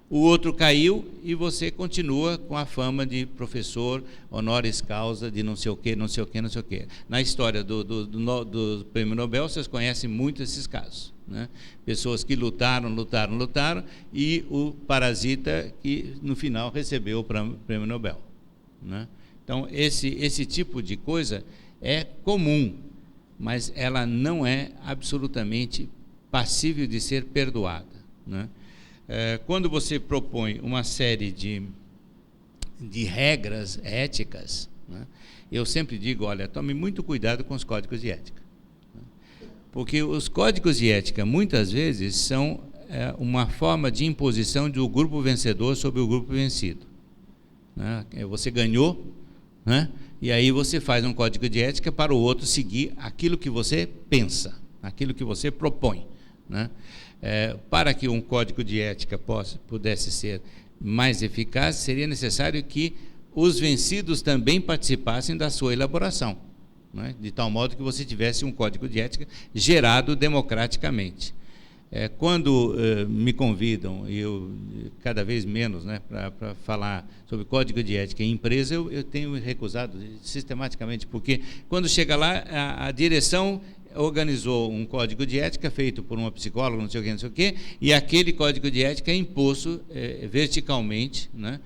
o outro caiu e você continua com a fama de professor honoris causa de não sei o quê, não sei o quê, não sei o quê. Na história do Prêmio Nobel, vocês conhecem muito esses casos, né? Pessoas que lutaram e o parasita que no final recebeu o Prêmio Nobel, né? Então, esse tipo de coisa é comum, mas ela não é absolutamente passível de ser perdoada, né? Quando você propõe uma série de regras éticas, né, eu sempre digo, olha, tome muito cuidado com os códigos de ética, né, porque os códigos de ética, muitas vezes, são uma forma de imposição do grupo vencedor sobre o grupo vencido, né? Você ganhou, né? E aí você faz um código de ética para o outro seguir aquilo que você pensa, aquilo que você propõe, né? Para que um código de ética pudesse ser mais eficaz, seria necessário que os vencidos também participassem da sua elaboração, né? De tal modo que você tivesse um código de ética gerado democraticamente. Quando me convidam, e eu cada vez menos, né, para falar sobre código de ética em empresa, eu tenho recusado sistematicamente, porque quando chega lá, a direção organizou um código de ética feito por uma psicóloga, não sei o quê, e aquele código de ética é imposto verticalmente, né,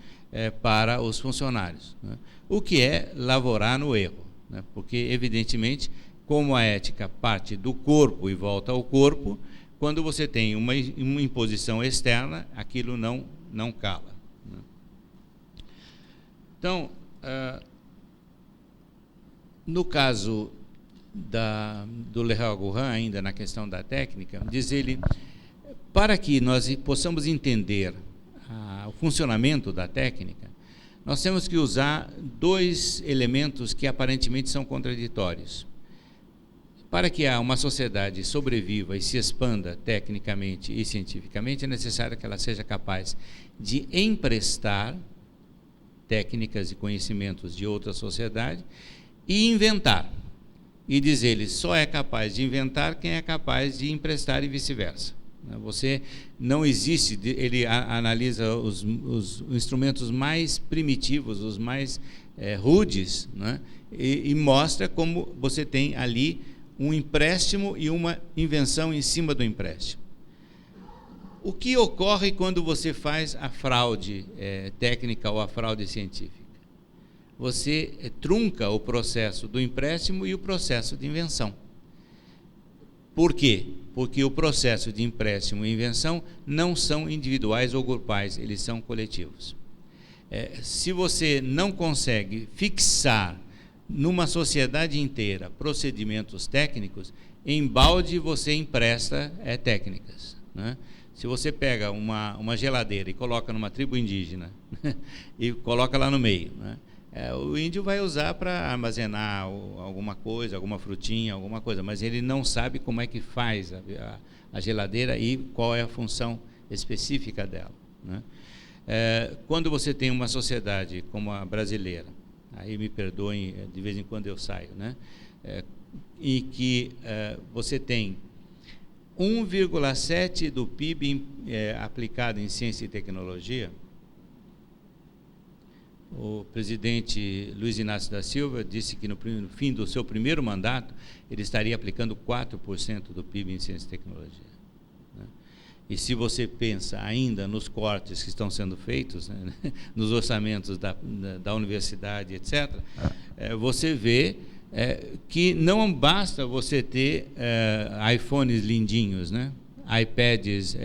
para os funcionários, né? O que é lavourar no erro, né? Porque, evidentemente, como a ética parte do corpo e volta ao corpo, quando você tem uma imposição externa, aquilo não cala, né? Então, no caso do Lerroy-Gourhan, ainda na questão da técnica, diz ele, para que nós possamos entender o funcionamento da técnica, nós temos que usar dois elementos que aparentemente são contraditórios. Para que uma sociedade sobreviva e se expanda tecnicamente e cientificamente, é necessário que ela seja capaz de emprestar técnicas e conhecimentos de outra sociedade e inventar. E diz ele, só é capaz de inventar quem é capaz de emprestar e vice-versa. Você não existe, ele analisa os instrumentos mais primitivos, os mais rudes, né? E mostra como você tem ali um empréstimo e uma invenção em cima do empréstimo. O que ocorre quando você faz a fraude técnica ou a fraude científica? Você trunca o processo do empréstimo e o processo de invenção. Por quê? Porque o processo de empréstimo e invenção não são individuais ou grupais, eles são coletivos. Se você não consegue fixar numa sociedade inteira procedimentos técnicos, em balde você empresta técnicas, né? Se você pega uma geladeira e coloca numa tribo indígena e coloca lá no meio, né? O índio vai usar para armazenar alguma coisa, alguma frutinha, alguma coisa, mas ele não sabe como é que faz a geladeira e qual é a função específica dela, né? Quando você tem uma sociedade como a brasileira, aí me perdoem, de vez em quando eu saio, né? E que você tem 1,7% do PIB aplicado em ciência e tecnologia. O presidente Luiz Inácio da Silva disse que no fim do seu primeiro mandato ele estaria aplicando 4% do PIB em ciência e tecnologia, né? E se você pensa ainda nos cortes que estão sendo feitos, né, nos orçamentos da universidade, etc., você vê que não basta você ter iPhones lindinhos, né, iPads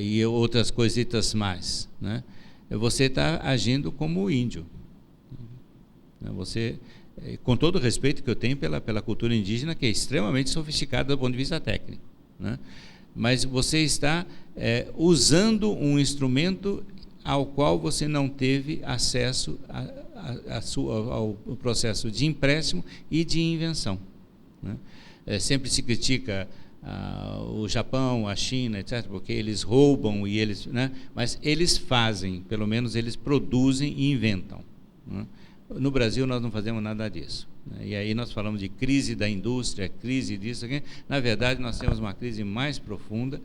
e outras coisitas mais, né? Você está agindo como o índio. Você, com todo o respeito que eu tenho pela cultura indígena, que é extremamente sofisticada do ponto de vista técnico, né? Mas você está usando um instrumento ao qual você não teve acesso ao processo de empréstimo e de invenção, né? Sempre se critica o Japão, a China, etc., porque eles roubam e eles, né? Mas eles fazem, pelo menos eles produzem e inventam, né? No Brasil nós não fazemos nada disso, né? E aí nós falamos de crise da indústria, crise disso aqui. Na verdade nós temos uma crise mais profunda,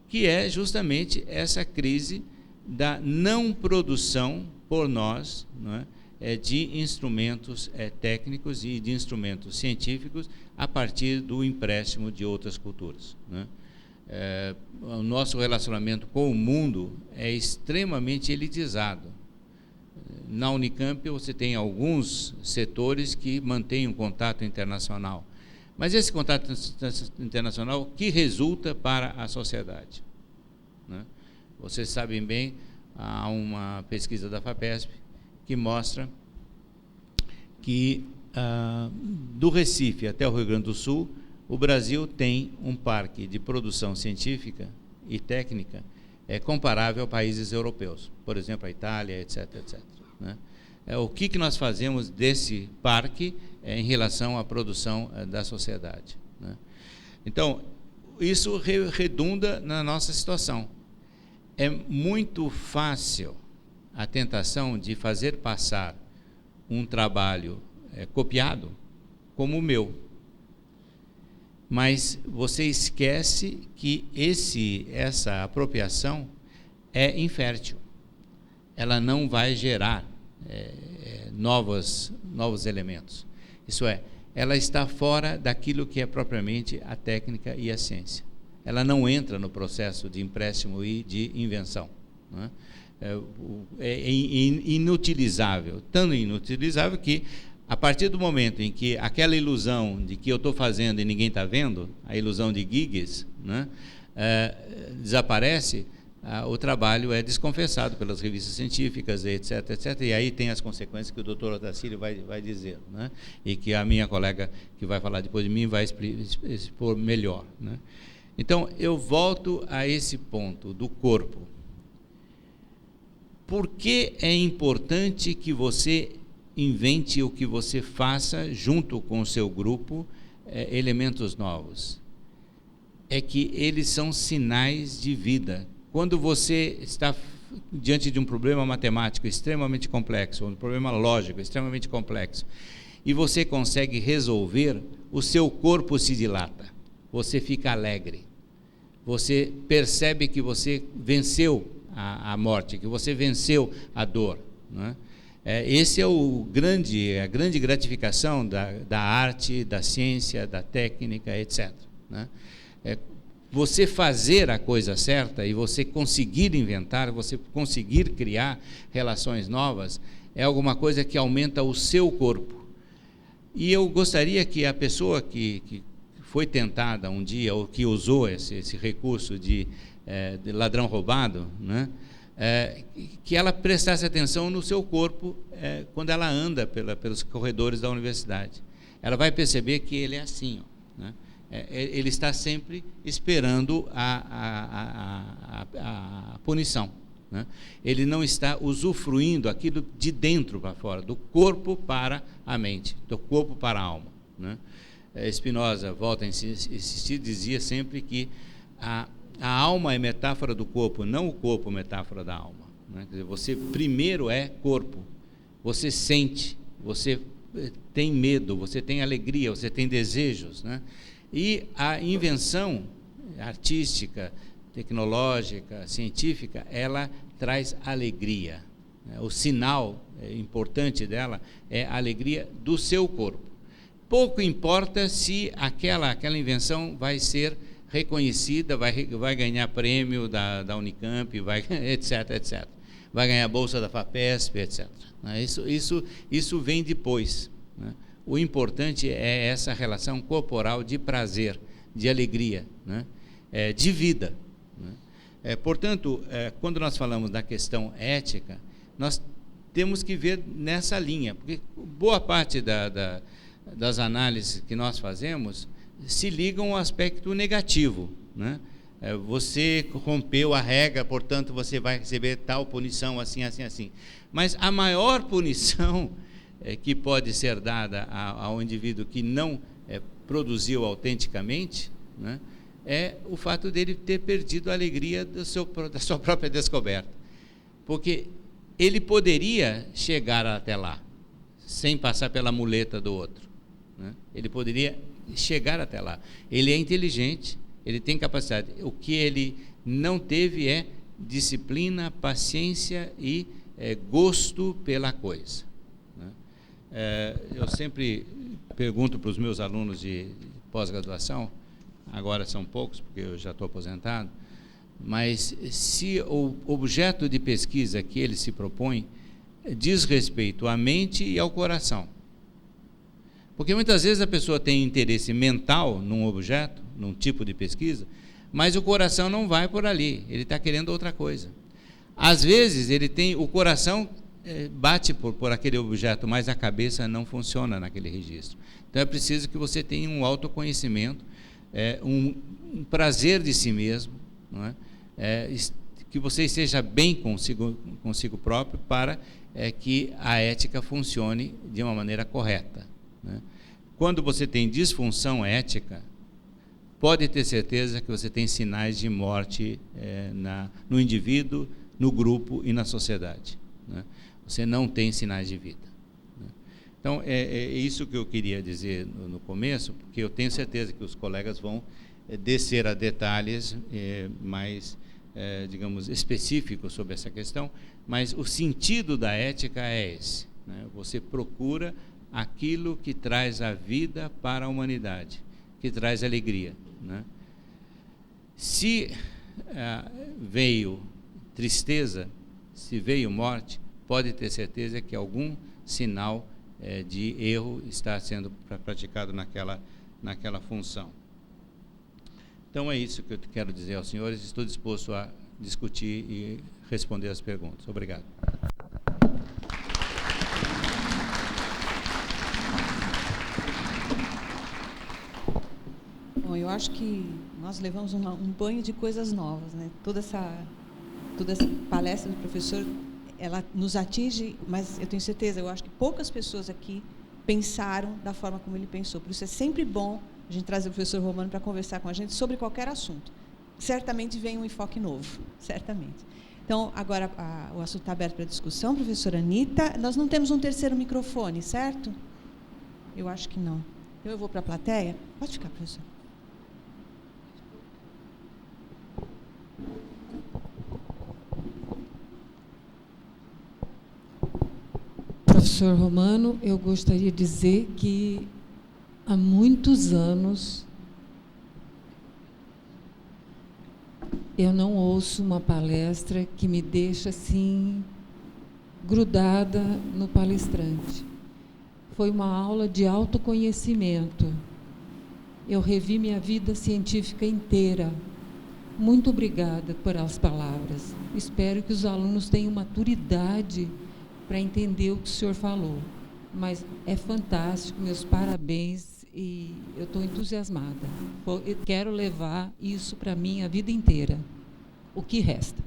que é justamente essa crise da não produção por nós, né, de instrumentos técnicos e de instrumentos científicos a partir do empréstimo de outras culturas, né? O nosso relacionamento com o mundo é extremamente elitizado. Na Unicamp você tem alguns setores que mantêm um contato internacional, mas esse contato internacional que resulta para a sociedade, né? Vocês sabem bem, há uma pesquisa da FAPESP que mostra que do Recife até o Rio Grande do Sul, o Brasil tem um parque de produção científica e técnica comparável a países europeus, por exemplo, a Itália, etc., etc., né? o que nós fazemos desse parque em relação à produção da sociedade, né? Então, isso redunda na nossa situação. É muito fácil a tentação de fazer passar um trabalho copiado como o meu. Mas você esquece que essa apropriação é infértil. Ela não vai gerar novos elementos. Isso é, ela está fora daquilo que é propriamente a técnica e a ciência. Ela não entra no processo de empréstimo e de invenção, né? É inutilizável, tão inutilizável que, a partir do momento em que aquela ilusão de que eu estou fazendo e ninguém está vendo, a ilusão de Giges, né, desaparece, o trabalho é desconfessado pelas revistas científicas, etc., etc., e aí tem as consequências que o doutor Otacílio vai dizer, né, e que a minha colega, que vai falar depois de mim, vai expor melhor, né. Então, eu volto a esse ponto do corpo. Por que é importante que você invente ou que você faça, junto com o seu grupo, elementos novos? É que eles são sinais de vida. Quando você está diante de um problema matemático extremamente complexo, um problema lógico extremamente complexo, e você consegue resolver, o seu corpo se dilata, você fica alegre, você percebe que você venceu a morte, que você venceu a dor, né? Esse é a grande gratificação da arte, da ciência, da técnica, etc., né? Você fazer a coisa certa e você conseguir inventar, você conseguir criar relações novas, é alguma coisa que aumenta o seu corpo. E eu gostaria que a pessoa que foi tentada um dia, ou que usou esse recurso de ladrão roubado, né, que ela prestasse atenção no seu corpo quando ela anda pelos corredores da universidade. Ela vai perceber que ele é assim, ó, né? Ele está sempre esperando a punição, né? Ele não está usufruindo aquilo de dentro para fora, do corpo para a mente, do corpo para a alma, né? Spinoza, volta a insistir, dizia sempre que a alma é metáfora do corpo, não o corpo metáfora da alma, né? Quer dizer, você primeiro é corpo, você sente, você tem medo, você tem alegria, você tem desejos, né? E a invenção artística, tecnológica, científica, ela traz alegria, né? O sinal importante dela é a alegria do seu corpo. Pouco importa se aquela invenção vai ser reconhecida, vai ganhar prêmio da Unicamp, etc., etc. Vai ganhar a bolsa da FAPESP, etc. Isso vem depois, né? O importante é essa relação corporal de prazer, de alegria, né? De vida, né? Portanto, quando nós falamos da questão ética, nós temos que ver nessa linha, porque boa parte das análises que nós fazemos se ligam ao aspecto negativo, né? Você rompeu a regra, portanto você vai receber tal punição, assim, assim, assim. Mas a maior punição que pode ser dada ao indivíduo que não produziu autenticamente, né, é o fato dele ter perdido a alegria da sua própria descoberta. Porque ele poderia chegar até lá, sem passar pela muleta do outro, né? Ele poderia chegar até lá. Ele é inteligente, ele tem capacidade. O que ele não teve é disciplina, paciência e gosto pela coisa, né? Eu sempre pergunto para os meus alunos de pós-graduação, agora são poucos, porque eu já estou aposentado, mas se o objeto de pesquisa que ele se propõe diz respeito à mente e ao coração. Porque muitas vezes a pessoa tem interesse mental num objeto, num tipo de pesquisa, mas o coração não vai por ali, ele está querendo outra coisa. Às vezes o coração bate por aquele objeto, mas a cabeça não funciona naquele registro. Então é preciso que você tenha um autoconhecimento, um prazer de si mesmo, não é? Que que você esteja bem consigo próprio para que a ética funcione de uma maneira correta, né? Quando você tem disfunção ética, pode ter certeza que você tem sinais de morte no indivíduo, no grupo e na sociedade, né? Você não tem sinais de vida, né? Então, é isso que eu queria dizer no começo, porque eu tenho certeza que os colegas vão descer a detalhes mais, digamos, específicos sobre essa questão, mas o sentido da ética é esse, né? Você procura aquilo que traz a vida para a humanidade, que traz alegria, né? Se veio tristeza, se veio morte, pode ter certeza que algum sinal de erro está sendo praticado naquela função. Então, é isso que eu quero dizer aos senhores. Estou disposto a discutir e responder as perguntas. Obrigado. Bom, eu acho que nós levamos um banho de coisas novas, né? Toda essa palestra do professor, ela nos atinge, mas eu tenho certeza, eu acho que poucas pessoas aqui pensaram da forma como ele pensou. Por isso é sempre bom a gente trazer o professor Romano para conversar com a gente sobre qualquer assunto. Certamente vem um enfoque novo, certamente. Então, agora o assunto está aberto para discussão, professora Anita. Nós não temos um terceiro microfone, certo? Eu acho que não. Então, eu vou para a plateia. Pode ficar, professor. Professor Romano, eu gostaria de dizer que há muitos anos eu não ouço uma palestra que me deixa assim grudada no palestrante. Foi uma aula de autoconhecimento. Eu revi minha vida científica inteira. Muito obrigada por as palavras. Espero que os alunos tenham maturidade para entender o que o senhor falou. Mas é fantástico, meus parabéns, e eu estou entusiasmada. Eu quero levar isso para mim a vida inteira. O que resta?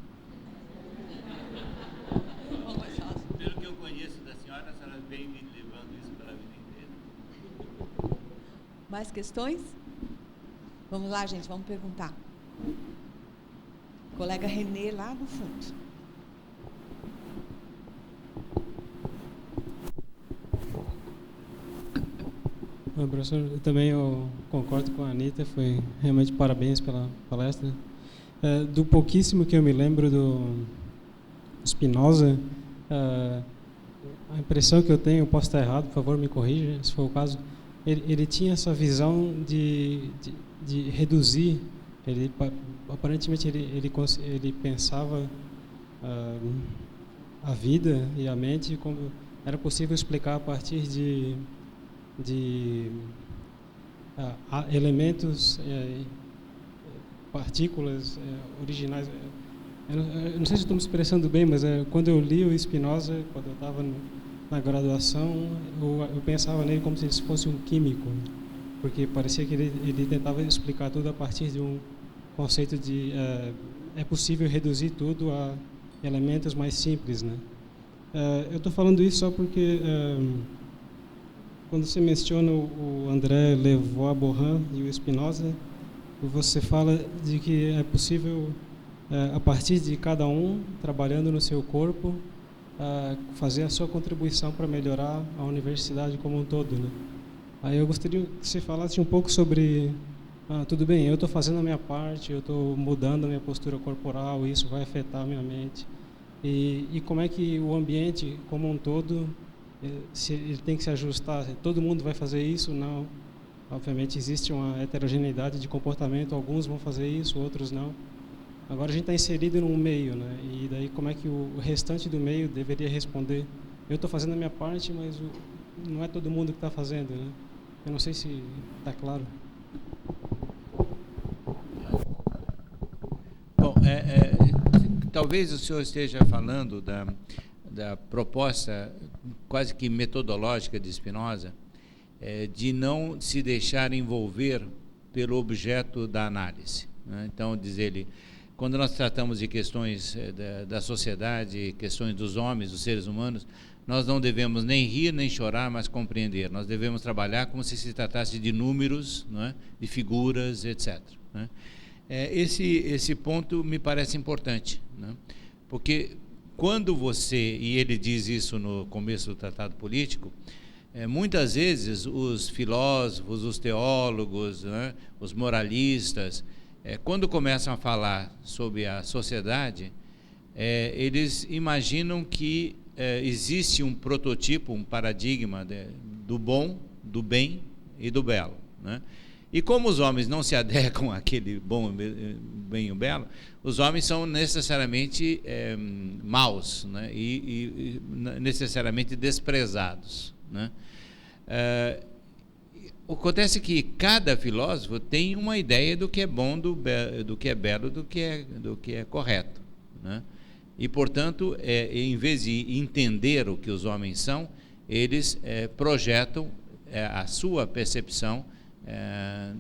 Pelo que eu conheço da senhora, a senhora vem me levando isso para a vida inteira. Mais questões? Vamos lá, gente, vamos perguntar. Colega Renê, lá no fundo. Professor, eu concordo com a Anita, foi realmente parabéns pela palestra. Do pouquíssimo que eu me lembro do Spinoza, a impressão que eu tenho, eu posso estar errado, por favor me corrija, se for o caso, ele tinha essa visão de reduzir, aparentemente ele pensava a vida e a mente como era possível explicar a partir de elementos, partículas originais. Eu não sei se estou me expressando bem, mas quando eu li o Spinoza, quando eu estava na graduação, eu pensava nele como se ele fosse um químico, porque parecia que ele tentava explicar tudo a partir de um conceito de é possível reduzir tudo a elementos mais simples, né? Eu estou falando isso só porque quando você menciona o André Lavoie-Borin e o Spinoza, você fala de que é possível, a partir de cada um, trabalhando no seu corpo, fazer a sua contribuição para melhorar a universidade como um todo, né? Aí eu gostaria que você falasse um pouco sobre, tudo bem, eu estou fazendo a minha parte, eu estou mudando a minha postura corporal, isso vai afetar a minha mente. E como é que o ambiente como um todo, se ele tem que se ajustar, todo mundo vai fazer isso? Não. Obviamente existe uma heterogeneidade de comportamento, alguns vão fazer isso, outros não. Agora a gente está inserido num meio, né? E daí como é que o restante do meio deveria responder? Eu estou fazendo a minha parte, mas não é todo mundo que está fazendo, né? Eu não sei se está claro. Bom, talvez o senhor esteja falando da proposta quase que metodológica de Spinoza, de não se deixar envolver pelo objeto da análise, né? Então, diz ele, quando nós tratamos de questões da sociedade, questões dos homens, dos seres humanos, nós não devemos nem rir nem chorar, mas compreender. Nós devemos trabalhar como se tratasse de números, não é? De figuras, etc. Né? Esse ponto me parece importante, né? Porque quando você, e ele diz isso no começo do Tratado Político, muitas vezes os filósofos, os teólogos, né, os moralistas, quando começam a falar sobre a sociedade, eles imaginam que existe um prototipo, um paradigma do bom, do bem e do belo, né? E como os homens não se adequam àquele bom, bem e o belo, os homens são necessariamente maus, né? e necessariamente desprezados, né? Acontece que cada filósofo tem uma ideia do que é bom, do que é belo, do que é correto, né? E, portanto, em vez de entender o que os homens são, eles projetam a sua percepção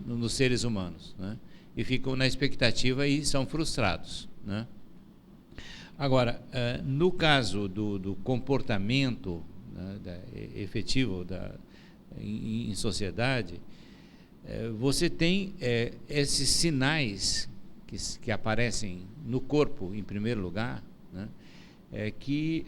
nos seres humanos, né? E ficam na expectativa e são frustrados, né? Agora, no caso do comportamento, né, efetivo em sociedade, você tem esses sinais que aparecem no corpo, em primeiro lugar, né, que